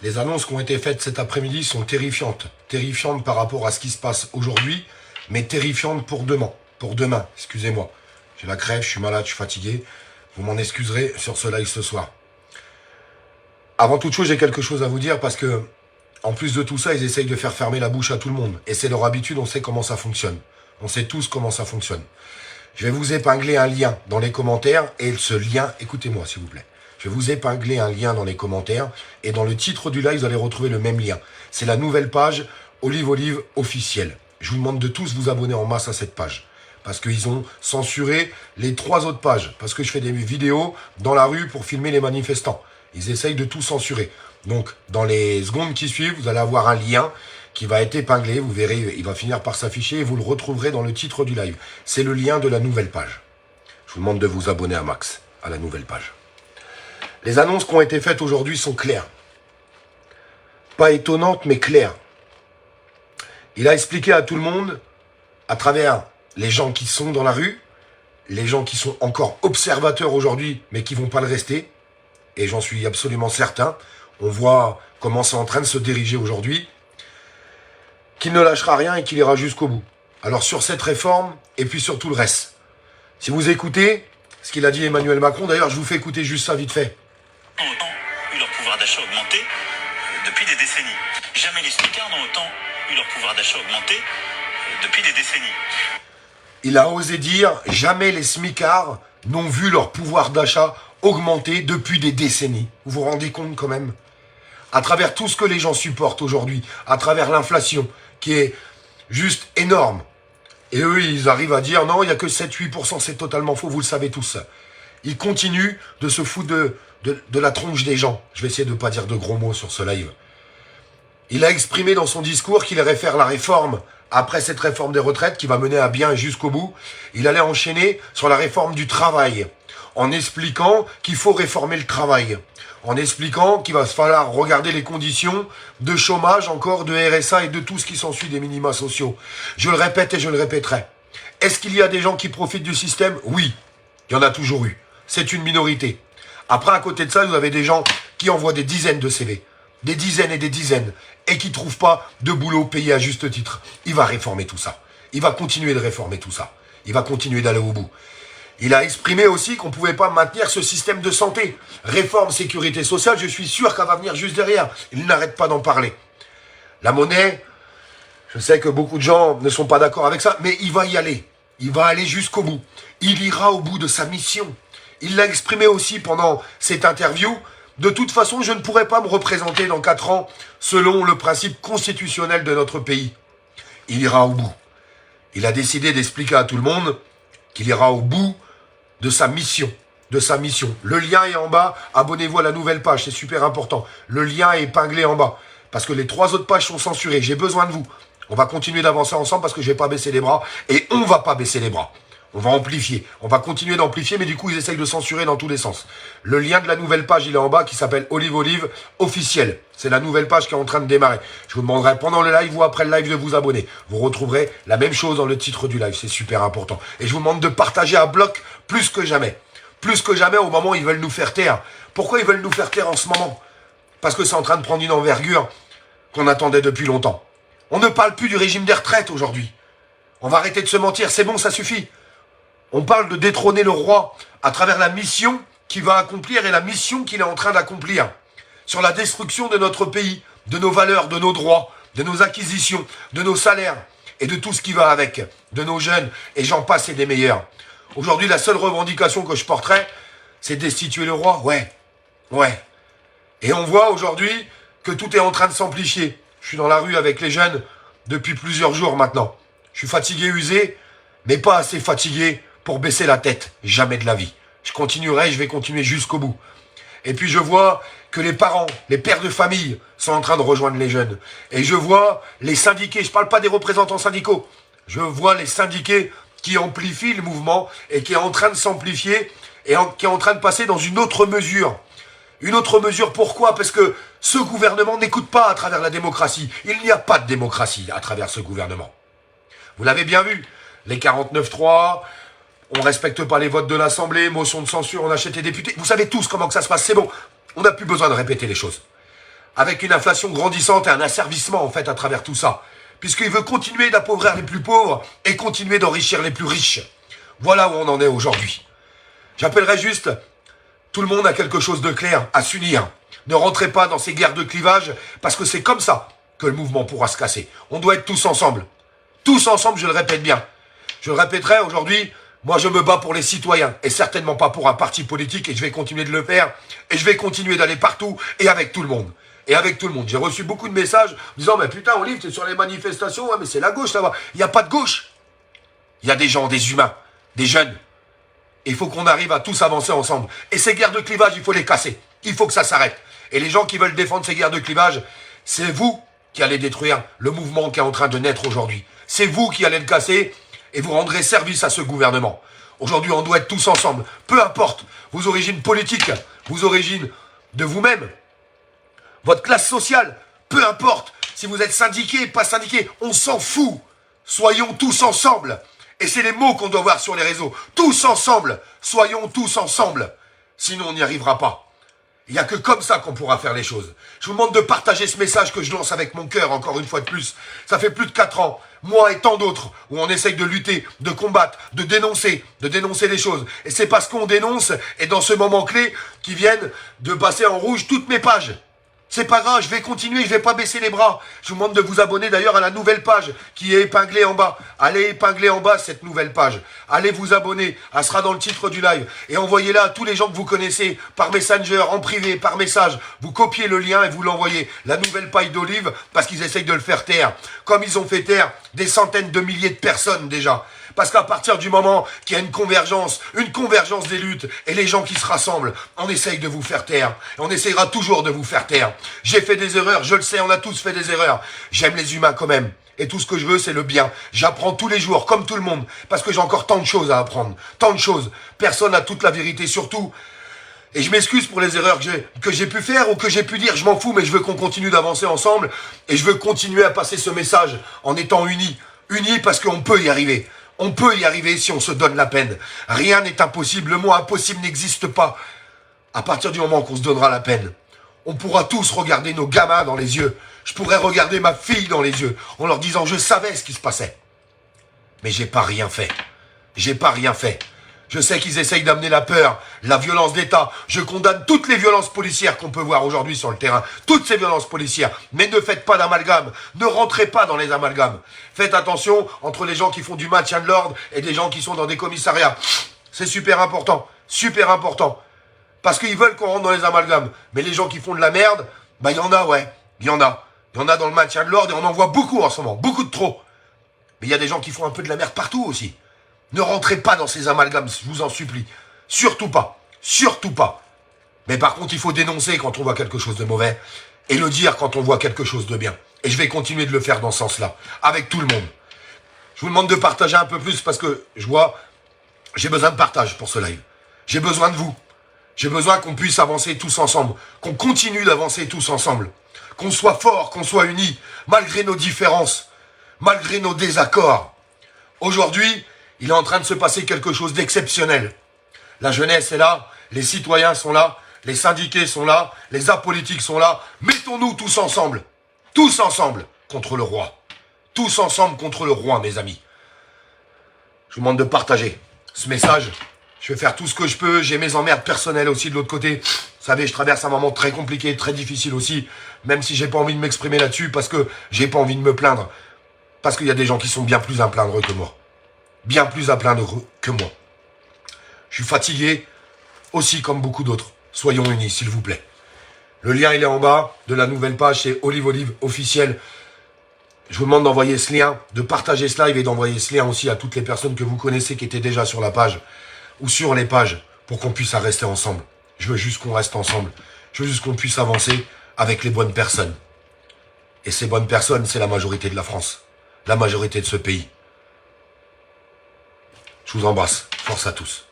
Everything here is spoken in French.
Les annonces qui ont été faites cet après-midi sont terrifiantes. Terrifiantes par rapport à ce qui se passe aujourd'hui, mais terrifiantes pour demain. Pour demain, excusez-moi. J'ai la crève, je suis malade, je suis fatigué. Vous m'en excuserez sur ce live ce soir. Avant toute chose, j'ai quelque chose à vous dire parce que, en plus de tout ça, ils essayent de faire fermer la bouche à tout le monde. Et c'est leur habitude, on sait comment ça fonctionne. On sait tous comment ça fonctionne. Je vais vous épingler un lien dans les commentaires et ce lien, écoutez-moi s'il vous plaît. Je vais vous épingler un lien dans les commentaires et dans le titre du live, vous allez retrouver le même lien. C'est la nouvelle page Olive officielle. Je vous demande de tous vous abonner en masse à cette page. Parce qu'ils ont censuré les 3 autres pages. Parce que je fais des vidéos dans la rue pour filmer les manifestants. Ils essayent de tout censurer. Donc, dans les secondes qui suivent, vous allez avoir un lien qui va être épinglé. Vous verrez, il va finir par s'afficher et vous le retrouverez dans le titre du live. C'est le lien de la nouvelle page. Je vous demande de vous abonner à max, à la nouvelle page. Les annonces qui ont été faites aujourd'hui sont claires. Pas étonnantes, mais claires. Il a expliqué à tout le monde, à travers les gens qui sont dans la rue, les gens qui sont encore observateurs aujourd'hui, mais qui ne vont pas le rester, et j'en suis absolument certain, on voit comment c'est en train de se diriger aujourd'hui, qu'il ne lâchera rien et qu'il ira jusqu'au bout. Alors sur cette réforme, et puis sur tout le reste. Si vous écoutez ce qu'il a dit Emmanuel Macron, d'ailleurs je vous fais écouter juste ça vite fait. Autant eu leur pouvoir d'achat augmenté depuis des décennies. Jamais les smicards n'ont autant eu leur pouvoir d'achat augmenté depuis des décennies. Il a osé dire, jamais les smicards n'ont vu leur pouvoir d'achat augmenter depuis des décennies. Vous vous rendez compte quand même? À travers tout ce que les gens supportent aujourd'hui, à travers l'inflation, qui est juste énorme. Et eux, ils arrivent à dire, non, il n'y a que 7-8%, c'est totalement faux, vous le savez tous. Ils continuent de se foutre de la tronche des gens. Je vais essayer de ne pas dire de gros mots sur ce live. Il a exprimé dans son discours qu'il irait faire la réforme, après cette réforme des retraites, qui va mener à bien jusqu'au bout. Il allait enchaîner sur la réforme du travail, en expliquant qu'il faut réformer le travail, en expliquant qu'il va falloir regarder les conditions de chômage, encore de RSA et de tout ce qui s'ensuit des minima sociaux. Je le répète et je le répéterai. Est-ce qu'il y a des gens qui profitent du système? Oui, il y en a toujours eu. C'est une minorité. Après, à côté de ça, vous avez des gens qui envoient des dizaines de CV, des dizaines et des dizaines, et qui ne trouvent pas de boulot payé à juste titre. Il va réformer tout ça. Il va continuer de réformer tout ça. Il va continuer d'aller au bout. Il a exprimé aussi qu'on ne pouvait pas maintenir ce système de santé. Réforme sécurité sociale, je suis sûr qu'elle va venir juste derrière. Il n'arrête pas d'en parler. La monnaie, je sais que beaucoup de gens ne sont pas d'accord avec ça, mais il va y aller. Il va aller jusqu'au bout. Il ira au bout de sa mission. Il l'a exprimé aussi pendant cette interview. De toute façon, je ne pourrai pas me représenter dans 4 ans selon le principe constitutionnel de notre pays. Il ira au bout. Il a décidé d'expliquer à tout le monde qu'il ira au bout de sa mission. Le lien est en bas. Abonnez-vous à la nouvelle page, c'est super important. Le lien est épinglé en bas. Parce que les 3 autres pages sont censurées. J'ai besoin de vous. On va continuer d'avancer ensemble parce que je ne vais pas baisser les bras. Et on ne va pas baisser les bras. On va amplifier. On va continuer d'amplifier, mais du coup, ils essayent de censurer dans tous les sens. Le lien de la nouvelle page, il est en bas, qui s'appelle Olive officielle. C'est la nouvelle page qui est en train de démarrer. Je vous demanderai pendant le live ou après le live de vous abonner. Vous retrouverez la même chose dans le titre du live. C'est super important. Et je vous demande de partager à bloc plus que jamais. Plus que jamais au moment où ils veulent nous faire taire. Pourquoi ils veulent nous faire taire en ce moment? Parce que c'est en train de prendre une envergure qu'on attendait depuis longtemps. On ne parle plus du régime des retraites aujourd'hui. On va arrêter de se mentir. C'est bon, ça suffit. On parle de détrôner le roi à travers la mission qu'il va accomplir et la mission qu'il est en train d'accomplir. Sur la destruction de notre pays, de nos valeurs, de nos droits, de nos acquisitions, de nos salaires et de tout ce qui va avec, de nos jeunes, et j'en passe et des meilleurs. Aujourd'hui, la seule revendication que je porterai, c'est destituer le roi. Ouais. Et on voit aujourd'hui que tout est en train de s'amplifier. Je suis dans la rue avec les jeunes depuis plusieurs jours maintenant. Je suis fatigué, usé, mais pas assez fatigué pour baisser la tête, jamais de la vie. Je continuerai, je vais continuer jusqu'au bout. Et puis je vois que les parents, les pères de famille sont en train de rejoindre les jeunes. Et je vois les syndiqués, je ne parle pas des représentants syndicaux, je vois les syndiqués qui amplifient le mouvement et qui est en train de s'amplifier et qui est en train de passer dans une autre mesure. Une autre mesure, pourquoi? Parce que ce gouvernement n'écoute pas à travers la démocratie. Il n'y a pas de démocratie à travers ce gouvernement. Vous l'avez bien vu, les 49.3... on ne respecte pas les votes de l'Assemblée, motion de censure, on achète les députés. Vous savez tous comment que ça se passe, c'est bon. On n'a plus besoin de répéter les choses. avec une inflation grandissante et un asservissement en fait à travers tout ça, puisqu'il veut continuer d'appauvrir les plus pauvres et continuer d'enrichir les plus riches. Voilà où on en est aujourd'hui. J'appellerais juste tout le monde à quelque chose de clair, à s'unir. Ne rentrez pas dans ces guerres de clivage, parce que c'est comme ça que le mouvement pourra se casser. On doit être tous ensemble. Tous ensemble, je le répète bien. Je le répéterai aujourd'hui, moi je me bats pour les citoyens, et certainement pas pour un parti politique, et je vais continuer de le faire, et je vais continuer d'aller partout, et avec tout le monde. Et avec tout le monde. J'ai reçu beaucoup de messages disant, mais putain, Olive, t'es sur les manifestations, ouais, mais c'est la gauche là-bas. Il n'y a pas de gauche. Il y a des gens, des humains, des jeunes. Il faut qu'on arrive à tous avancer ensemble. Et ces guerres de clivage, il faut les casser. Il faut que ça s'arrête. Et les gens qui veulent défendre ces guerres de clivage, c'est vous qui allez détruire le mouvement qui est en train de naître aujourd'hui. C'est vous qui allez le casser et vous rendrez service à ce gouvernement. Aujourd'hui, on doit être tous ensemble. Peu importe vos origines politiques, vos origines de vous-même, votre classe sociale, peu importe si vous êtes syndiqué, pas syndiqué, on s'en fout. Soyons tous ensemble. Et c'est les mots qu'on doit voir sur les réseaux. Tous ensemble. Soyons tous ensemble. Sinon, on n'y arrivera pas. Il n'y a que comme ça qu'on pourra faire les choses. Je vous demande de partager ce message que je lance avec mon cœur, encore une fois de plus. Ça fait plus de 4 ans, moi et tant d'autres, où on essaye de lutter, de combattre, de dénoncer les choses. Et c'est parce qu'on dénonce, et dans ce moment clé, qu'ils viennent de passer en rouge toutes mes pages. C'est pas grave, je vais continuer, je vais pas baisser les bras. Je vous demande de vous abonner d'ailleurs à la nouvelle page qui est épinglée en bas. Allez épingler en bas cette nouvelle page. Allez vous abonner, elle sera dans le titre du live. Et envoyez-la à tous les gens que vous connaissez, par Messenger, en privé, par message. Vous copiez le lien et vous l'envoyez. La nouvelle paille d'Olive, parce qu'ils essayent de le faire taire. Comme ils ont fait taire des centaines de milliers de personnes déjà. Parce qu'à partir du moment qu'il y a une convergence des luttes, et les gens qui se rassemblent, on essaye de vous faire taire. Et on essayera toujours de vous faire taire. J'ai fait des erreurs, je le sais, on a tous fait des erreurs. J'aime les humains quand même. Et tout ce que je veux, c'est le bien. J'apprends tous les jours, comme tout le monde, parce que j'ai encore tant de choses à apprendre. Tant de choses. Personne n'a toute la vérité, surtout. Et je m'excuse pour les erreurs que j'ai pu faire ou que j'ai pu dire, je m'en fous, mais je veux qu'on continue d'avancer ensemble. Et je veux continuer à passer ce message en étant unis. Unis parce qu'on peut y arriver. On peut y arriver si on se donne la peine. Rien n'est impossible. Le mot impossible n'existe pas. À partir du moment qu'on se donnera la peine, on pourra tous regarder nos gamins dans les yeux. Je pourrais regarder ma fille dans les yeux en leur disant, je savais ce qui se passait. Mais j'ai pas rien fait. J'ai pas rien fait. Je sais qu'ils essayent d'amener la peur, la violence d'État. Je condamne toutes les violences policières qu'on peut voir aujourd'hui sur le terrain. Toutes ces violences policières. Mais ne faites pas d'amalgame. Ne rentrez pas dans les amalgames. Faites attention entre les gens qui font du maintien de l'ordre et des gens qui sont dans des commissariats. C'est super important. Super important. Parce qu'ils veulent qu'on rentre dans les amalgames. Mais les gens qui font de la merde, bah il y en a, ouais. Il y en a. Il y en a dans le maintien de l'ordre et on en voit beaucoup en ce moment. Beaucoup de trop. Mais il y a des gens qui font un peu de la merde partout aussi. Ne rentrez pas dans ces amalgames, je vous en supplie. Surtout pas. Surtout pas. Mais par contre, il faut dénoncer quand on voit quelque chose de mauvais et le dire quand on voit quelque chose de bien. Et je vais continuer de le faire dans ce sens-là, avec tout le monde. Je vous demande de partager un peu plus parce que je vois, j'ai besoin de partage pour ce live. J'ai besoin de vous. J'ai besoin qu'on puisse avancer tous ensemble, qu'on continue d'avancer tous ensemble, qu'on soit forts, qu'on soit unis, malgré nos différences, malgré nos désaccords. Aujourd'hui, il est en train de se passer quelque chose d'exceptionnel. La jeunesse est là, les citoyens sont là, les syndiqués sont là, les apolitiques sont là. Mettons-nous tous ensemble contre le roi. Tous ensemble contre le roi, mes amis. Je vous demande de partager ce message. Je vais faire tout ce que je peux. J'ai mes emmerdes personnelles aussi de l'autre côté. Vous savez, je traverse un moment très compliqué, très difficile aussi. Même si j'ai pas envie de m'exprimer là-dessus parce que j'ai pas envie de me plaindre. Parce qu'il y a des gens qui sont bien plus à plaindre que moi. Bien plus à plaindre que moi. Je suis fatigué, aussi comme beaucoup d'autres. Soyons unis, s'il vous plaît. Le lien, il est en bas de la nouvelle page, c'est Olive officiel. Je vous demande d'envoyer ce lien, de partager ce live et d'envoyer ce lien aussi à toutes les personnes que vous connaissez qui étaient déjà sur la page ou sur les pages pour qu'on puisse rester ensemble. Je veux juste qu'on reste ensemble. Je veux juste qu'on puisse avancer avec les bonnes personnes. Et ces bonnes personnes, c'est la majorité de la France. La majorité de ce pays. Je vous embrasse. Force à tous.